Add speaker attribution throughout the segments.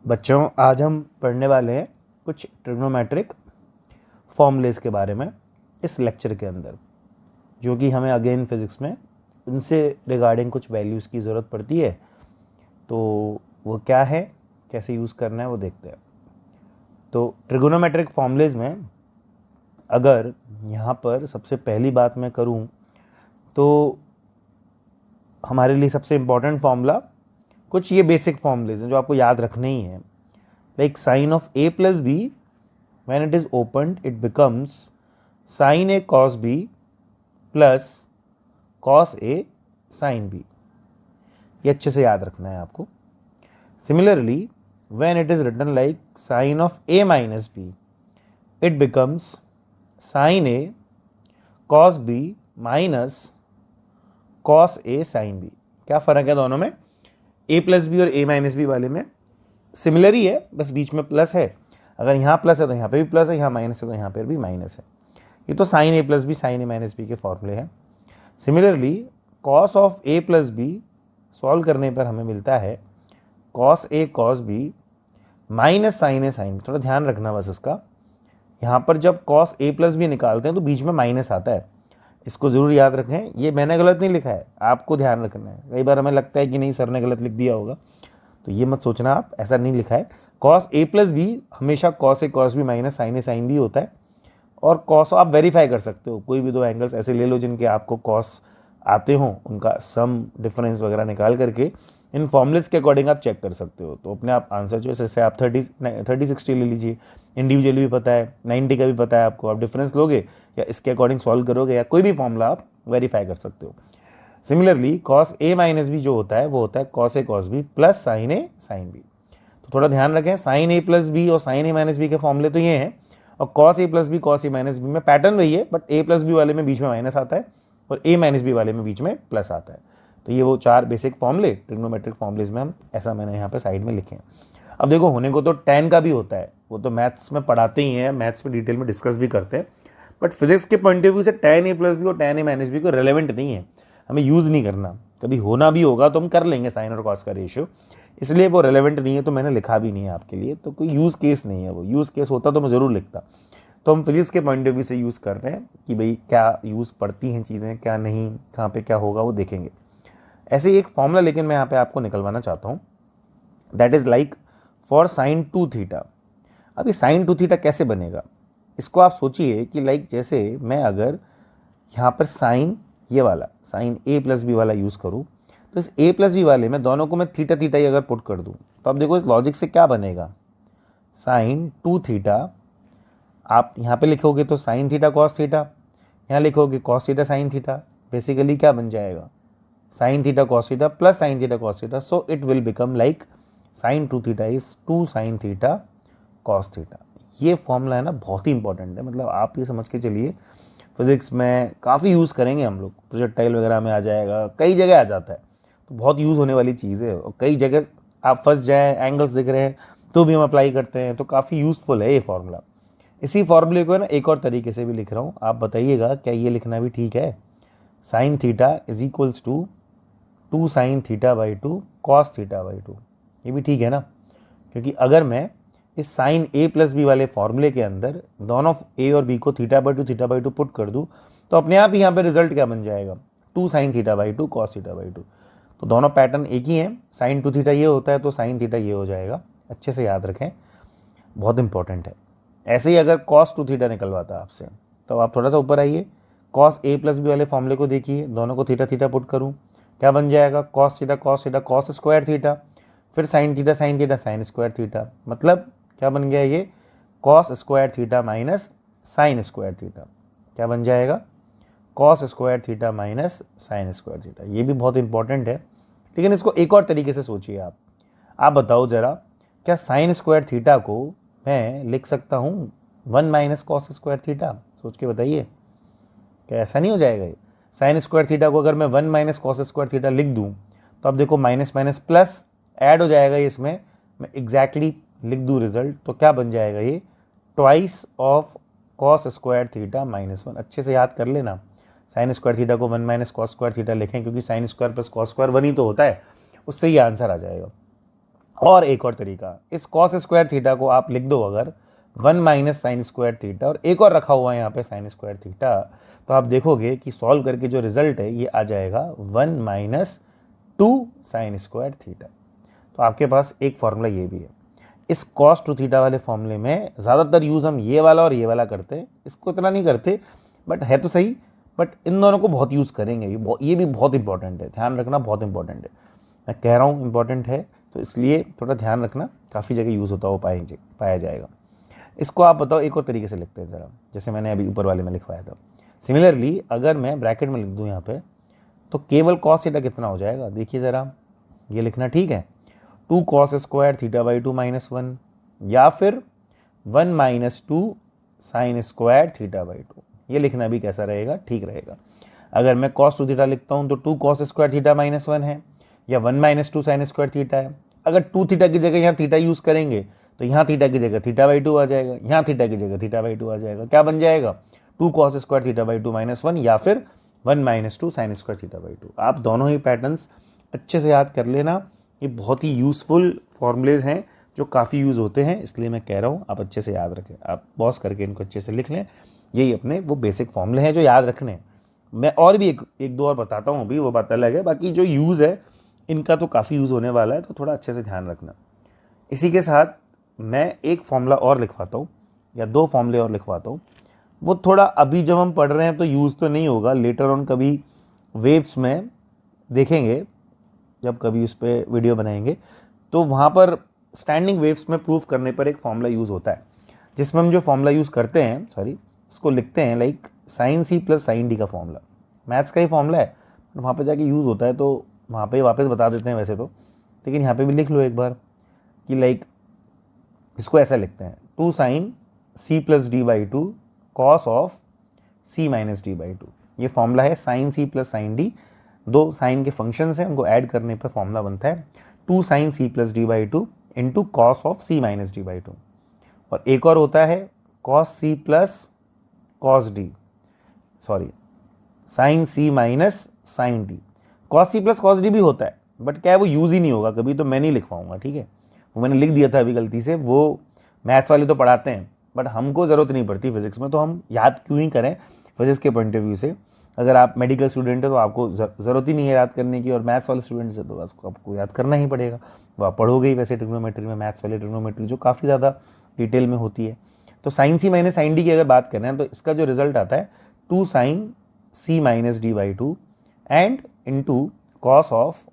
Speaker 1: बच्चों, आज हम पढ़ने वाले हैं कुछ ट्रिग्नोमेट्रिक फॉर्मूलेस के बारे में इस लेक्चर के अंदर, जो कि हमें अगेन फिज़िक्स में उनसे रिगार्डिंग कुछ वैल्यूज़ की ज़रूरत पड़ती है। तो वो क्या है, कैसे यूज़ करना है, वो देखते हैं। तो ट्रिग्नोमेट्रिक फॉर्मूलेस में अगर यहाँ पर सबसे पहली बात मैं करूँ तो हमारे लिए सबसे इम्पॉर्टेंट फॉर्मूला कुछ ये बेसिक फॉर्मूलेस हैं जो आपको याद रखने ही हैं। Like sine of a plus B when it is opened it becomes sin a cos b plus cos a sin b। ये अच्छे से याद रखना है आपको। Similarly when it is written like sin of a minus b it becomes sin a cos b minus cos a sin b। क्या फ़र्क है दोनों में? a प्लस बी और a माइनस बी वाले में सिमिलर ही है, बस बीच में प्लस है। अगर यहाँ प्लस है तो यहाँ पे भी प्लस है, यहाँ माइनस है तो यहाँ पर भी माइनस है। ये तो sine A plus B sine A minus B के फॉर्मूले हैं। Similarly cos of A plus B solve करने पर हमें मिलता है cos A cos B minus sine A sine. थोड़ा ध्यान रखना बस इसका, यहाँ पर जब कॉस ए प्लस बी निकालते हैं तो बीच में माइनस आता है, इसको ज़रूर याद रखें। ये मैंने गलत नहीं लिखा है, आपको ध्यान रखना है। कई बार हमें लगता है कि नहीं सर ने गलत लिख दिया होगा, तो ये मत सोचना आप, ऐसा नहीं लिखा है। कॉस ए प्लस बी हमेशा cos A cos B minus sine A sine B होता है। और कॉस आप वेरीफाई कर सकते हो, कोई भी दो एंगल्स ऐसे ले लो जिनके आपको कॉस आते हों, उनका सम डिफरेंस वगैरह निकाल करके इन फॉर्मूलेस के अकॉर्डिंग आप चेक कर सकते हो। तो अपने आप आंसर जो है, जैसे आप 30-60 ले लीजिए, इंडिविजुअली भी पता है, 90 का भी पता है आपको, आप डिफरेंस लोगे या इसके अकॉर्डिंग सॉल्व करोगे या कोई भी फॉर्मूला आप वेरीफाई कर सकते हो। Similarly cos A minus B जो होता है वो होता है cos A cos B plus sign A sine B. तो थोड़ा ध्यान रखें, साइन ए प्लस बी और साइन ए माइनस बी के फॉर्मूले तो ये हैं, और cos A plus B cos A minus B में पैटर्न वही है, बट ए प्लस बी वाले में बीच में माइनस आता है और ए माइनस बी वाले में बीच में प्लस आता है। तो ये वो चार बेसिक फॉर्मूले ट्रिग्नोमेट्रिक फॉर्मूलेज में हम ऐसा मैंने यहाँ पे साइड में लिखे हैं। अब देखो, होने को तो tan का भी होता है, वो तो मैथ्स में पढ़ाते ही हैं, मैथ्स में डिटेल में डिस्कस भी करते हैं, बट फिजिक्स के पॉइंट ऑफ व्यू से tan a प्लस बी और tan a माइनस बी को रेलेवेंट नहीं है, हमें यूज़ नहीं करना। कभी होना भी होगा तो हम कर लेंगे साइन और कॉस का रेशियो, इसलिए वो रेलेवेंट नहीं है, तो मैंने लिखा भी नहीं है आपके लिए। तो कोई यूज़ केस नहीं है, वो यूज़ केस होता तो मैं ज़रूर लिखता। तो हम फिजिक्स के पॉइंट ऑफ व्यू से यूज़ कर रहे हैं कि भाई क्या यूज़ पड़ती हैं चीज़ें, क्या नहीं, कहाँ पे क्या होगा वो देखेंगे। ऐसे ही एक फॉर्मूला लेकिन मैं यहाँ पे आपको निकलवाना चाहता हूँ, that is like for sine 2 theta. अब ये साइन 2 थीटा कैसे बनेगा, इसको आप सोचिए कि लाइक जैसे मैं अगर यहाँ पर साइन ये वाला साइन ए प्लस बी वाला यूज़ करूँ, तो इस ए प्लस बी वाले में दोनों को मैं थीटा थीटा ही अगर पुट कर दूँ, तो अब देखो इस लॉजिक से क्या बनेगा, साइन 2 थीटा आप यहाँ पे लिखोगे तो साइन थीटा कॉस थीटा, यहाँ लिखोगे cos theta sine theta, basically क्या बन जाएगा, sine theta cos theta plus sine theta cos theta. So it will become like sine 2 theta is 2 sine theta cos theta. ये फॉर्मूला है ना, बहुत ही important है, मतलब आप ये समझ के चलिए फिजिक्स में काफ़ी यूज़ करेंगे हम लोग, प्रोजेक्टाइल वगैरह में आ जाएगा, कई जगह आ जाता है, तो बहुत यूज़ होने वाली चीज़ है। और कई जगह आप फंस जाए, एंगल्स दिख रहे हैं तो भी हम अप्लाई करते हैं, तो काफ़ी यूज़फुल है ये फॉर्मूला। इसी फॉर्मूले को है ना एक और तरीके से भी लिख रहा हूँ, आप बताइएगा क्या ये लिखना भी ठीक है। Sine theta is equals to 2 sine theta by 2 cos theta by 2, ये भी ठीक है ना, क्योंकि अगर मैं इस साइन ए प्लस बी वाले फॉर्मूले के अंदर दोनों ए और बी को थीटा बाई टू पुट कर दूँ, तो अपने आप ही यहाँ पे रिजल्ट क्या बन जाएगा, 2 sine theta by 2 cos theta by 2। तो दोनों पैटर्न एक ही हैं, साइन 2 थीटा ये होता है तो साइन थीटा ये हो जाएगा। अच्छे से याद रखें, बहुत इंपॉर्टेंट है। ऐसे ही अगर कॉस 2 थीटा निकलवाता आपसे, तो आप थोड़ा सा ऊपर आइए, कॉस ए प्लस बी वाले फॉर्मूले को देखिए, दोनों को थीटा थीटा पुट करूँ, क्या बन जाएगा, cos theta cos square theta, फिर sine theta sine square theta, मतलब क्या बन गया ये, cos square theta minus sine square theta, क्या बन जाएगा, cos square theta minus sine square theta. ये भी बहुत इंपॉर्टेंट है, लेकिन इसको एक और तरीके से सोचिए आप बताओ ज़रा, क्या साइन स्क्वायर थीटा को मैं लिख सकता हूँ 1 माइनस कॉस स्क्वायर थीटा, सोच के बताइए, क्या ऐसा नहीं हो जाएगा ये। साइन स्क्वायर थीटा को अगर मैं 1 माइनस कॉस स्क्वायर थीटा लिख दूँ, तो अब देखो माइनस माइनस प्लस ऐड हो जाएगा, इसमें मैं एग्जैक्टली लिख दूँ रिजल्ट, तो क्या बन जाएगा ये, twice of cos square theta minus 1। अच्छे से याद कर लेना, साइन स्क्वायर थीटा को 1 माइनस कॉस स्क्वायर थीटा लिखें, क्योंकि sine square plus cos square 1 ही तो होता है, उससे ही आंसर आ जाएगा। और एक और तरीका, इस कॉस स्क्वायर थीटा को आप लिख दो अगर 1 माइनस साइन स्क्वायर थीटा, और एक और रखा हुआ है यहाँ पे साइन स्क्वायर थीटा, तो आप देखोगे कि सॉल्व करके जो रिजल्ट है ये आ जाएगा 1 माइनस 2 साइन स्क्वायर थीटा। तो आपके पास एक फॉर्मूला ये भी है। इस कॉस टू थीटा वाले फॉर्मूले में ज़्यादातर यूज़ हम ये वाला और ये वाला करते हैं, इसको इतना नहीं करते, बट है तो सही, बट इन दोनों को बहुत यूज़ करेंगे। ये भी बहुत इंपॉर्टेंट है, ध्यान रखना, बहुत इंपॉर्टेंट है। मैं कह रहा हूँ इंपॉर्टेंट है, तो इसलिए थोड़ा ध्यान रखना, काफ़ी जगह यूज़ होता हो पाया जाएगा। इसको आप बताओ एक और तरीके से लिखते हैं ज़रा, जैसे मैंने अभी ऊपर वाले में लिखवाया था। सिमिलरली अगर मैं ब्रैकेट में लिख दूँ यहाँ पे, तो केवल कॉस थीटा कितना हो जाएगा, देखिए ज़रा, ये लिखना ठीक है, 2 cos square theta by 2 minus 1, या फिर 1 minus 2 sign square theta by 2। ये लिखना भी कैसा रहेगा, ठीक रहेगा। अगर मैं कॉस टू थीटा लिखता हूँ तो 2 कॉस स्क्वायर थीटा माइनस 1 है, या 1 माइनस 2 साइन स्क्वायर थीटा है। अगर 2 थीटा की जगह यहाँ थीटा यूज़ करेंगे तो यहाँ थीटा की जगह थीटा बाई 2 आ जाएगा, यहाँ थीटा की जगह थीटा बाई 2 आ जाएगा। क्या बन जाएगा, 2 cos square theta by 2 minus 1, या फिर 1 minus 2 sign square theta by 2। आप दोनों ही पैटर्न्स अच्छे से याद कर लेना, ये बहुत ही यूज़फुल फॉर्मूलेज हैं जो काफ़ी यूज़ होते हैं, इसलिए मैं कह रहा हूँ आप अच्छे से याद रखें, आप पॉज करके इनको अच्छे से लिख लें। यही अपने वो बेसिक फॉर्मूले हैं जो याद रखने हैं। मैं और भी एक दो और बताता हूँ अभी, वो बात अलग है, बाकी जो यूज़ है इनका तो काफ़ी यूज़ होने वाला है, तो थोड़ा अच्छे से ध्यान रखना। इसी के साथ मैं एक फॉर्मूला और लिखवाता हूँ, या 2 फॉर्मूले और लिखवाता हूँ। वो थोड़ा अभी जब हम पढ़ रहे हैं तो यूज़ तो नहीं होगा, लेटर ऑन कभी वेव्स में देखेंगे, जब कभी उस पर वीडियो बनाएंगे तो वहाँ पर स्टैंडिंग वेव्स में प्रूफ करने पर एक फॉर्मूला यूज़ होता है, जिसमें हम जो फॉर्मूला यूज़ करते हैं, उसको लिखते हैं like sine C plus sine D का फॉर्मूला। मैथ्स का ही फॉर्मूला है, वहाँ पे जाके यूज़ होता है, तो वहाँ पे वापस बता देते हैं वैसे तो, लेकिन यहाँ पे भी लिख लो एक बार कि लाइक इसको ऐसा लिखते हैं, 2 sine C plus D by 2 cos of C minus D by 2। ये फॉर्मूला है sine C plus sine D, 2 sine के फंक्शंस हैं, उनको ऐड करने पर फॉर्मूला बनता है 2 sine C plus D by 2 into cos of C minus D by 2। और एक और होता है cos C plus cos D, sorry sine C minus sine D. Cos C plus cos D भी होता है, बट क्या है वो यूज़ ही नहीं होगा कभी, तो मैं नहीं लिखवाऊंगा, ठीक है। वो मैंने लिख दिया था अभी गलती से, वो मैथ्स वाले तो पढ़ाते हैं बट हमको ज़रूरत नहीं पड़ती फिजिक्स में, तो हम याद क्यों ही करें फिजिक्स के पॉइंट ऑफ व्यू से। अगर आप मेडिकल स्टूडेंट है तो आपको ज़रूरत ही नहीं है याद करने की, और मैथ्स वाले स्टूडेंट्स है तो आपको याद करना ही पड़ेगा, वो आप पढ़ोगे ही वैसे ट्रिग्नोमेट्री में, मैथ्स वाले ट्रिग्नोमेट्री जो काफ़ी ज़्यादा डिटेल में होती है। तो sign C minus sine D की अगर बात करें तो इसका जो रिजल्ट आता है 2 sine C minus D by 2 and into cos of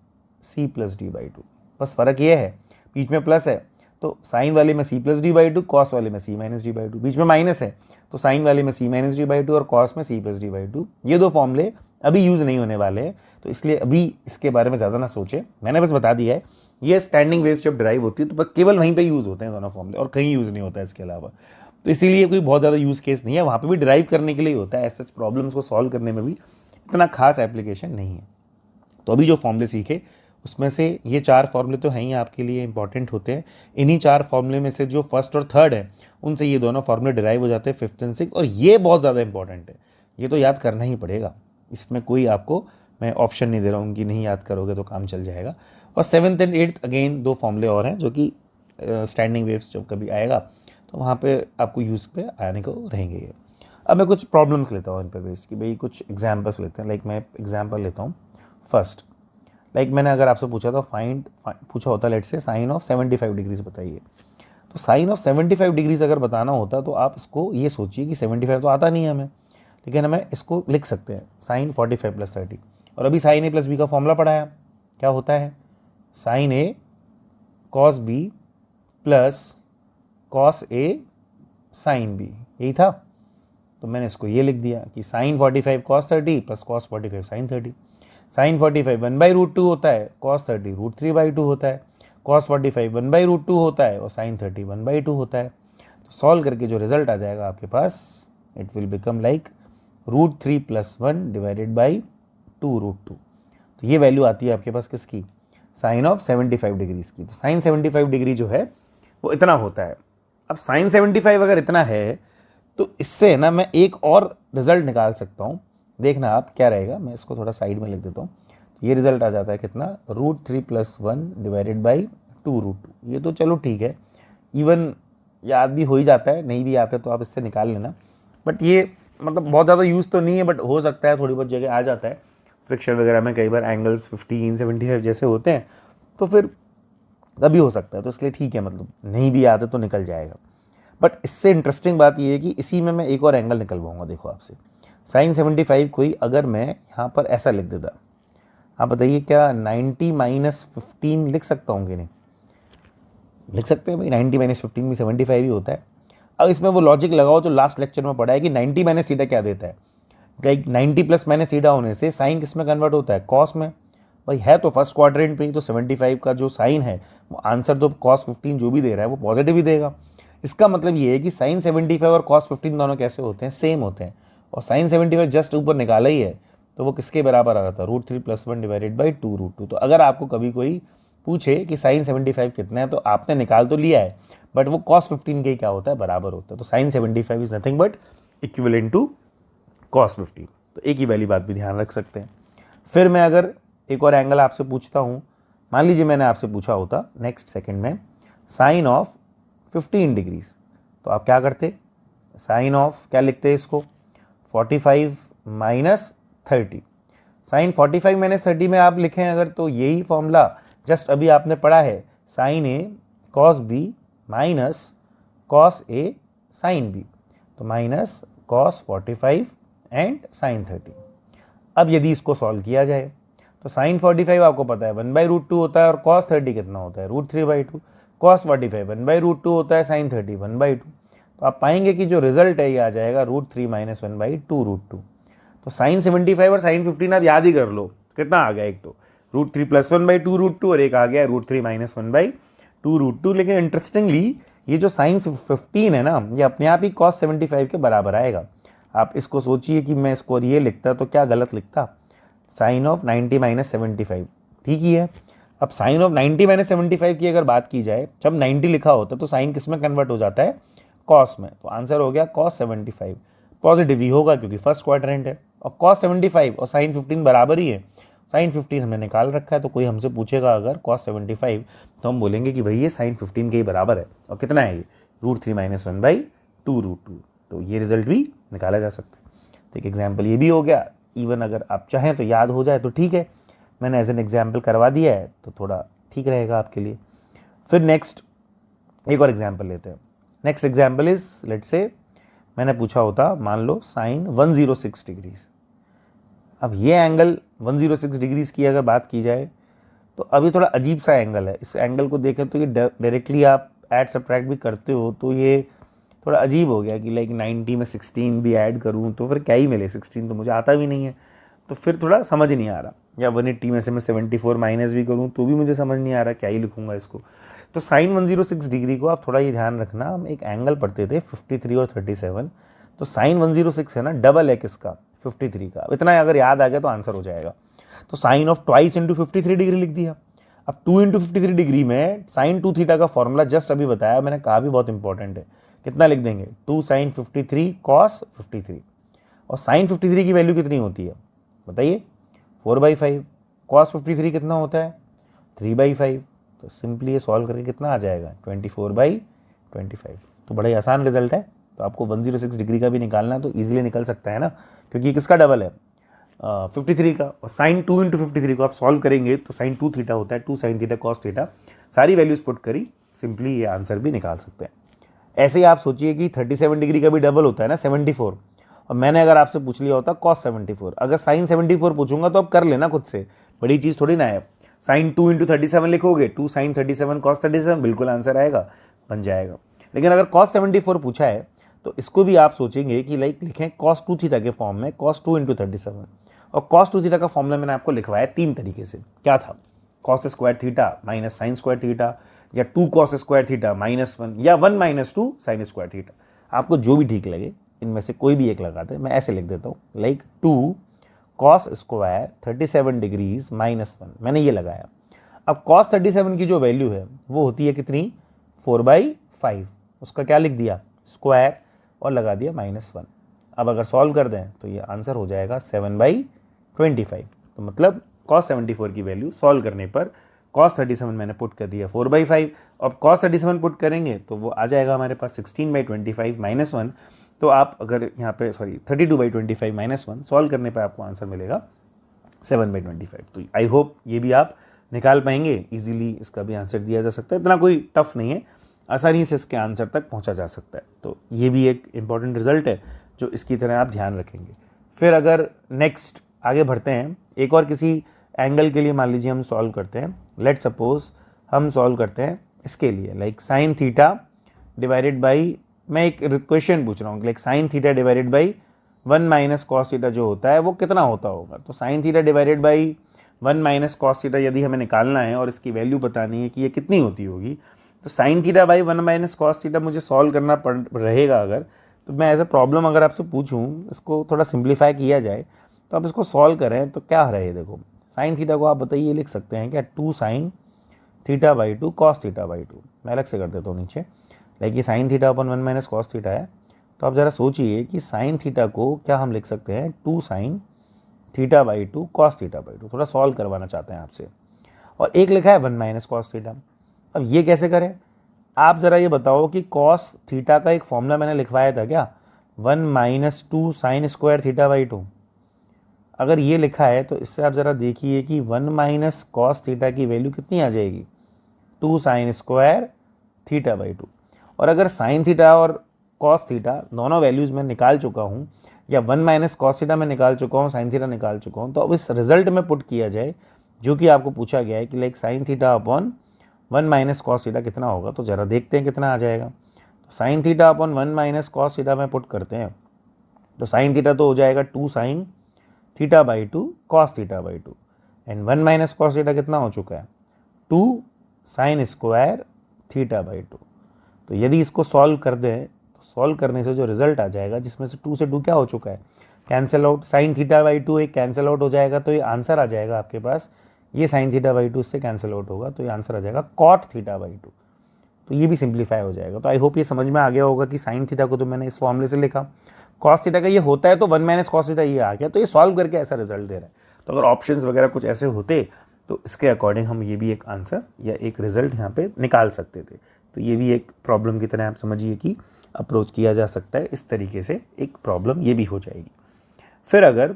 Speaker 1: C plus D by 2। बस फ़र्क ये है, बीच में प्लस है तो साइन वाले में C plus D by 2, cos वाले में सी माइनस डी बाई 2। बीच में माइनस है तो साइन वाले में सी माइनस डी बाई 2 और कॉस में सी प्लस डी बाई 2। ये 2 फॉर्मूले अभी यूज़ नहीं होने वाले हैं, तो इसलिए अभी इसके बारे में ज़्यादा ना सोचें, मैंने बस बता दिया है। ये स्टैंडिंग वेव्स जब ड्राइव होती है तो केवल वहीं पे यूज़ होते हैं दोनों फॉर्मूले, और कहीं यूज़ नहीं होता है इसके अलावा। तो इसीलिए कोई बहुत ज़्यादा यूज़ केस नहीं है, वहाँ पे भी ड्राइव करने के लिए होता है, ऐसे प्रॉब्लम्स को सॉल्व करने में भी इतना खास एप्लीकेशन नहीं है। तो अभी जो फॉर्मूले सीखे उसमें से ये 4 फॉर्मूले तो हैं ही आपके लिए इंपॉर्टेंट होते हैं। इन्हीं 4 फॉर्मूले में से जो फर्स्ट और थर्ड है उनसे ये दोनों फॉर्मूले डिराइव हो जाते हैं, 5th एंड 6th, और ये बहुत ज़्यादा इंपॉर्टेंट है, ये तो याद करना ही पड़ेगा। इसमें कोई आपको मैं ऑप्शन नहीं दे रहा हूँ कि नहीं याद करोगे तो काम चल जाएगा। और 7th एंड 8th अगेन 2 फॉर्मूले और हैं जो कि स्टैंडिंग वेव्स जब कभी आएगा तो वहाँ पे आपको यूज़ पे आने को रहेंगे ये। अब मैं कुछ प्रॉब्लम्स लेता हूँ इन पर बेस कि भाई कुछ एग्जाम्पल्स लेते हैं। लाइक मैं एग्जाम्पल लेता हूँ फर्स्ट, लाइक मैंने अगर आपसे पूछा था पूछा होता लेट से साइन ऑफ 75 डिग्रीज बताइए, तो साइन ऑफ 75 डिग्रीज अगर बताना होता तो आप इसको ये सोचिए कि 75 तो आता नहीं है हमें, लेकिन हमें इसको लिख सकते हैं साइन 45 प्लस 30। और अभी साइन ए प्लस बी का फॉर्मूला पढ़ाया, क्या होता है sine A cos B plus cos A sine B, यही था। तो मैंने इसको ये लिख दिया कि sine 45 cos 30 plus cos 45 sine 30। Sine 45 1/√2 होता है, कॉस 30 √3/2 होता है, कॉस 45 1/√2 होता है और साइन 30 1/2 होता है। तो सॉल्व करके जो रिजल्ट आ जाएगा आपके पास, it will become like √3 + 1 divided by 2√2। तो ये वैल्यू आती है आपके पास किसकी, साइन ऑफ 75 डिग्रीज की। तो साइन 75 डिग्री जो है वो इतना होता है। अब साइन 75 अगर इतना है तो इससे ना मैं एक और रिजल्ट निकाल सकता हूँ, देखना आप क्या रहेगा। मैं इसको थोड़ा साइड में लिख देता हूँ। तो ये रिजल्ट आ जाता है कितना, √3 + 1 डिवाइडेड बाई 2√2। ये तो चलो ठीक है, इवन याद भी हो ही जाता है, नहीं भी आता तो आप इससे निकाल लेना। बट ये मतलब बहुत ज़्यादा यूज़ तो नहीं है, बट हो सकता है थोड़ी बहुत जगह आ जाता है। फ्रिक्शन वगैरह में कई बार एंगल्स 15, 75 जैसे होते हैं, तो फिर कभी हो सकता है, तो इसलिए ठीक है, मतलब नहीं भी आता तो निकल जाएगा। बट इससे इंटरेस्टिंग बात ये है कि इसी में मैं एक और एंगल निकलवाऊंगा। देखो आपसे साइन 75 कोई अगर मैं यहाँ पर ऐसा लिख देता, आप बताइए क्या 90 माइनस 15 लिख सकता हूँ कि नहीं? लिख सकते हैं भाई, 90 माइनस 15 भी 75 ही होता है। अब इसमें वो लॉजिक लगाओ जो लास्ट लेक्चर में पढ़ा है कि 90 माइनस थीटा क्या देता है। लाइक 90 प्लस माइनस थीटा होने से साइन किस में कन्वर्ट होता है? कॉस में। भाई है तो फर्स्ट क्वाड्रेंट पे ही, तो 75 का जो साइन है वो आंसर तो कॉस 15 जो भी दे रहा है वो पॉजिटिव ही देगा। इसका मतलब ये है कि साइन 75 और कॉस 15 दोनों कैसे होते हैं? सेम होते हैं। और साइन 75 जस्ट ऊपर निकाला ही है, तो वो किसके बराबर आ रहा था? √3 + 1 डिवाइडेड बाई 2√2। तो अगर आपको कभी कोई पूछे कि साइन 75 कितना है, तो आपने निकाल तो लिया है, बट वो कॉस 15 के क्या होता है? बराबर होता है। तो sine 75 is nothing but equivalent to cos 15। तो एक ही वाली बात भी ध्यान रख सकते हैं। फिर मैं अगर एक और एंगल आपसे पूछता हूँ, मान लीजिए मैंने आपसे पूछा होता नेक्स्ट सेकंड में साइन ऑफ 15 डिग्रीज, तो आप क्या करते? साइन ऑफ क्या लिखते हैं इसको? 45 माइनस 30। साइन 45 माइनस 30 में आप लिखें अगर, तो यही फॉर्मूला जस्ट अभी आपने पढ़ा है, sine A cos B minus cos A sine B, तो माइनस कॉस 45 एंड साइन 30। अब यदि इसको सॉल्व किया जाए तो साइन 45 आपको पता है 1/√2 होता है, और कॉस 30 कितना होता है? √3/2। कॉस 45 1/√2 होता है, साइन 30 1/2। तो आप पाएंगे कि जो रिजल्ट है ये आ जाएगा √3 - 1/2√2। तो साइन 75 और साइन 15 आप याद ही कर लो, कितना आ गया? एक तो √3 + 1/2√2 और एक आ गया √3 - 1/2√2। लेकिन इंटरेस्टिंगली ये जो साइन 15 है ना, ये अपने आप ही कॉस 75 के बराबर आएगा। आप इसको सोचिए कि मैं इसको ये लिखता तो क्या गलत लिखता? साइन ऑफ 90 - 75, ठीक ही है। अब साइन ऑफ 90 - 75 की अगर बात की जाए, जब 90 लिखा होता तो साइन किस में कन्वर्ट हो जाता है? कॉस में। तो आंसर हो गया कॉस 75। पॉजिटिव ही होगा क्योंकि फर्स्ट क्वाड्रेंट है, और कॉस 75 और साइन 15 बराबर ही है। साइन 15 हमने निकाल रखा है, तो कोई हमसे पूछेगा अगर कॉस 75, तो हम बोलेंगे कि भाई ये साइन 15 के ही बराबर है। और कितना है ये? √3 - 1/2√2। तो ये रिजल्ट भी निकाला जा सकता है। तो एक एग्जाम्पल ये भी हो गया। इवन अगर आप चाहें तो याद हो जाए तो ठीक है, मैंने एज एन एग्जाम्पल करवा दिया है तो थोड़ा ठीक रहेगा आपके लिए। फिर नेक्स्ट एक और एग्जाम्पल लेते हैं। Next example is, let's say मैंने पूछा होता मान लो साइन 106 डिग्रीज। अब ये एंगल 106 डिग्रीज की अगर बात की जाए तो अभी थोड़ा अजीब सा एंगल है। इस एंगल को देखें तो ये डायरेक्टली आप ऐड सब्ट्रैक्ट भी करते हो तो ये थोड़ा अजीब हो गया कि लाइक 90 में 16 भी ऐड करूं तो फिर क्या ही मिले? 16 तो मुझे आता भी नहीं है, तो फिर थोड़ा समझ नहीं आ रहा। या 180 में से मैं 74 माइनस भी करूं तो भी मुझे समझ नहीं आ रहा, क्या ही लिखूंगा इसको। तो साइन 106 डिग्री को आप थोड़ा ये ध्यान रखना, हम एक एंगल पढ़ते थे 53 और 37। तो साइन 106 है ना, डबल है किसका? 53 का। इतना अगर याद आ गया तो आंसर हो जाएगा। तो sine of twice into 53 degree लिख दिया। अब 2 इंटू 53 डिग्री में साइन 2 थीटा का फॉर्मूला जस्ट अभी बताया, मैंने कहा भी बहुत इंपॉर्टेंट है। कितना लिख देंगे? 2 साइन 53 कॉस 53। और साइन 53 की वैल्यू कितनी होती है बताइए? 4/5। कॉस 53 कितना होता है? 3/5। तो सिंपली ये सॉल्व करके कितना आ जाएगा? 24/25। तो बड़ा ही आसान रिजल्ट है। तो आपको 106 डिग्री का भी निकालना है तो ईजिली निकल सकता है ना, क्योंकि किसका डबल है? 53 का। और साइन 2 इंटू 53 को आप सॉल्व करेंगे तो साइन 2 थीटा होता है, 2 साइन थीटा कॉस थीटा। सारी वैल्यूज पुट करी, सिंपली ये आंसर भी निकाल सकते हैं। ऐसे ही आप सोचिए कि 37 डिग्री का भी डबल होता है ना, 74। और मैंने अगर आपसे पूछ लिया होता कॉस 74, अगर साइन 74 पूछूंगा तो अब कर लेना खुद से, बड़ी चीज़ थोड़ी ना है। साइन 2 इंटू 37 लिखोगे, 2 साइन 37 कॉस 37, बिल्कुल आंसर आएगा, बन जाएगा। लेकिन अगर कॉस 74 पूछा है तो इसको भी आप सोचेंगे कि लाइक लिखें कॉस 2 थीटा के फॉर्म में, कॉस 2 इंटू 37। और कॉस 2 थीटा का फॉर्मूला मैंने आपको लिखवाया 3 तरीके से। क्या था? Cos square theta minus sine square theta, या 2 कॉस स्क्वायर थीटा -1, या 1 - 2 साइन स्क्वायर थीटा। आपको जो भी ठीक लगे इनमें से कोई भी एक लगाते हैं। मैं ऐसे लिख देता हूँ, लाइक 2 कॉस स्क्वायर 37 डिग्रीज -1, मैंने ये लगाया। अब कॉस 37 की जो वैल्यू है वो होती है कितनी? 4/5। उसका क्या लिख दिया? स्क्वायर, और लगा दिया -1। अब अगर सॉल्व कर दें तो ये आंसर हो जाएगा 7/25। तो मतलब कॉस 74 की वैल्यू सॉल्व करने पर cos 37 मैंने पुट कर दिया 4/5, अब cos 37 पुट करेंगे तो वो आ जाएगा हमारे पास 16/25 माइनस 1। तो आप अगर यहाँ पे 32/25 माइनस 1 सॉल्व करने पे आपको आंसर मिलेगा 7/25। तो आई होप ये भी आप निकाल पाएंगे इजीली, इसका भी आंसर दिया जा सकता है, इतना कोई टफ नहीं है, आसानी से इसके आंसर तक पहुंचा जा सकता है। तो ये भी एक इंपॉर्टेंट रिजल्ट है जो इसकी तरह आप ध्यान रखेंगे। फिर अगर नेक्स्ट आगे बढ़ते हैं, एक और किसी एंगल के लिए मान लीजिए हम सॉल्व करते हैं। लेट सपोज हम सॉल्व करते हैं इसके लिए like sine theta divided by, मैं एक क्वेश्चन पूछ रहा हूँ, like sine theta divided by 1 minus cos theta जो होता है वो कितना होता होगा। तो sine theta divided by 1 minus cos theta यदि हमें निकालना है और इसकी वैल्यू बतानी है कि ये कितनी होती होगी, तो sign theta by 1 minus cos theta मुझे सॉल्व करना पड़ रहेगा। अगर तो मैं एज अ प्रॉब्लम अगर आपसे पूछूं, इसको थोड़ा सिंप्लीफाई किया जाए तो आप इसको सॉल्व करें तो क्या रहे। देखो साइन थीटा को आप बताइए लिख सकते हैं क्या 2 sine theta by 2 cos theta by 2। मैं अलग से कर देता हूँ नीचे, लाइक ये साइन थीटा अपन 1 माइनस कॉस थीटा है। तो आप ज़रा सोचिए कि साइन थीटा को क्या हम लिख सकते हैं 2 sine theta by 2 cos theta by 2। थोड़ा सॉल्व करवाना चाहते हैं आपसे, और एक लिखा है 1 माइनस कॉस थीटा। अब ये कैसे करें, आप ज़रा ये बताओ कि कॉस थीटा का एक फॉर्मूला मैंने लिखवाया था क्या 1 minus 2 sign square theta by 2। अगर ये लिखा है तो इससे आप ज़रा देखिए कि 1 माइनस कॉस थीटा की वैल्यू कितनी आ जाएगी 2 साइन स्क्वायर थीटा बाई 2। और अगर साइन थीटा और कॉस थीटा दोनों वैल्यूज़ मैं निकाल चुका हूँ, या 1 माइनस कॉस थीटा मैं निकाल चुका हूँ, साइन थीटा निकाल चुका हूँ, तो अब इस रिजल्ट में पुट किया जाए जो कि आपको पूछा गया है कि like sine theta upon 1 minus cos theta कितना होगा। तो ज़रा देखते हैं कितना आ जाएगा। तो sine theta upon 1 minus cos theta में पुट करते हैं तो साइन थीटा तो हो जाएगा 2 sine theta by 2 cos theta by 2, and 1 minus cos theta कितना हो चुका है 2 साइन स्क्वायर थीटा बाई 2। तो यदि इसको सॉल्व कर दें तो सॉल्व करने से जो रिजल्ट आ जाएगा, जिसमें से 2 से 2 क्या हो चुका है cancel out, sign theta by 2 एक कैंसिल आउट हो जाएगा, तो ये आंसर आ जाएगा आपके पास, ये साइन थीटा बाई 2 इससे कैंसिल आउट होगा तो ये आंसर आ जाएगा कॉट थीटा बाई 2। तो ये भी सिंप्लीफाई हो जाएगा। तो आई होप ये समझ में आ गया होगा कि साइन थीटा को तो मैंने इस फॉर्मूले से लिखा, कॉस थीटा का ये होता है तो 1 माइनस कॉस थीटा ये आ गया, तो ये सॉल्व करके ऐसा रिजल्ट दे रहा है। तो अगर ऑप्शंस वगैरह कुछ ऐसे होते तो इसके अकॉर्डिंग हम ये भी एक आंसर या एक रिजल्ट यहाँ पे निकाल सकते थे। तो ये भी एक प्रॉब्लम की तरह आप समझिए कि अप्रोच किया जा सकता है, इस तरीके से एक प्रॉब्लम ये भी हो जाएगी। फिर अगर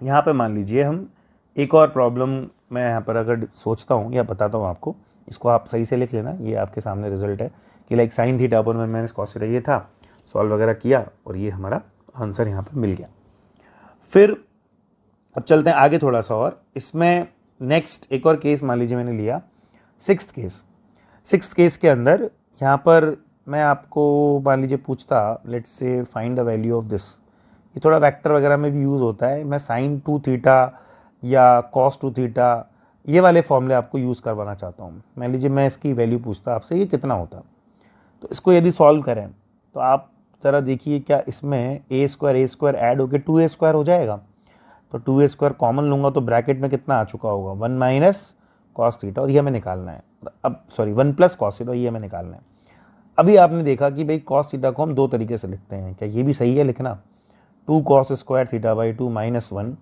Speaker 1: यहाँ पे मान लीजिए हम एक और प्रॉब्लम मैं यहाँ पर अगर सोचता हूँ या बताता हूँ आपको, इसको आप सही से लिख लेना, ये आपके सामने रिजल्ट है कि like sine theta upon 1 minus cos theta ये था, सॉल्व वगैरह किया और ये हमारा आंसर यहाँ पर मिल गया। फिर अब चलते हैं आगे थोड़ा सा, और इसमें नेक्स्ट एक और केस मान लीजिए मैंने लिया सिक्स्थ केस के अंदर यहाँ पर मैं आपको मान लीजिए पूछता let's say find the value of this. ये थोड़ा वेक्टर वगैरह में भी यूज़ होता है, मैं साइन 2 थीटा या कॉस 2 थीटा ये वाले फॉर्मूले आपको यूज़ करवाना चाहता हूँ। मान लीजिए मैं इसकी वैल्यू पूछता आपसे ये कितना होता, तो इसको यदि सॉल्व करें तो आप ज़रा देखिए क्या इसमें ए स्क्वायर ऐड होकर 2a² हो जाएगा। तो 2a² कॉमन लूँगा तो ब्रैकेट में कितना आ चुका होगा 1 माइनस कॉस थीटा, और ये हमें निकालना है, अब 1 प्लस कॉस थीटा ये हमें निकालना है। अभी आपने देखा कि भाई कॉस थीटा को हम दो तरीके से लिखते हैं, क्या ये भी सही है लिखना 2 cos square theta by 2 minus 1।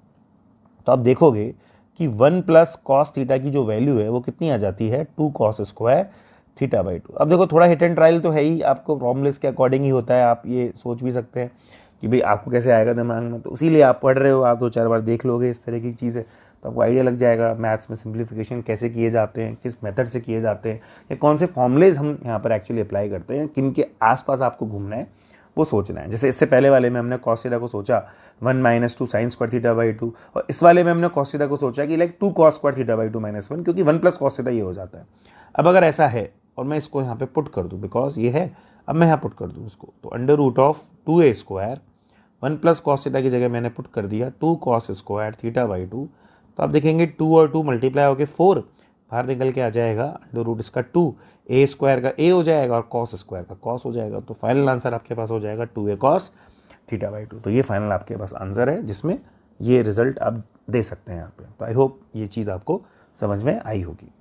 Speaker 1: तो आप देखोगे कि 1 प्लस कॉस थीटा की जो वैल्यू है वो कितनी आ जाती है 2 कॉस स्क्वायर थीटा बाई 2। अब देखो थोड़ा हिट एंड ट्रायल तो है ही, आपको फॉर्मूलेस के अकॉर्डिंग ही होता है, आप ये सोच भी सकते हैं कि भाई आपको कैसे आएगा दिमाग में, तो इसीलिए आप पढ़ रहे हो, आप 2-4 बार देख लोगे इस तरह की चीज़ें तो आपको आइडिया लग जाएगा मैथ्स में सिंप्लीफिकेशन कैसे किए जाते हैं, किस मेथड से किए जाते हैं, या कौन से फॉर्मूलेज हम यहाँ पर एक्चुअली अप्लाई करते हैं, किन के आसपास आपको घूमना है वो सोचना है। जैसे इससे पहले वाले में हमने कॉस थीटा को सोचा 1 minus 2 sign square theta by 2, और इस वाले में हमने कॉस थीटा को सोचा कि like 2 cos square theta by 2 minus 1, क्योंकि 1 प्लस कॉस थीटा ये हो जाता है। अब अगर ऐसा है और मैं इसको यहाँ पे पुट कर दूँ, बिकॉज ये है, अब मैं यहाँ पुट कर दूँ इसको, तो under root of 2a², 1 plus cos theta की जगह मैंने पुट कर दिया 2 कॉस स्क्वायर थीटा बाई 2। तो आप देखेंगे 2 और 2 मल्टीप्लाई होकर 4 बाहर निकल के आ जाएगा, अंडर रूट इसका 2, a² का a हो जाएगा और कॉस स्क्वायर का कॉस हो जाएगा। तो फाइनल आंसर आपके पास हो जाएगा 2a कॉस थीटा बाई 2। तो ये फाइनल आपके पास आंसर है जिसमें ये रिजल्ट आप दे सकते हैं यहाँ पे। तो आई होप ये चीज़ आपको समझ में आई होगी।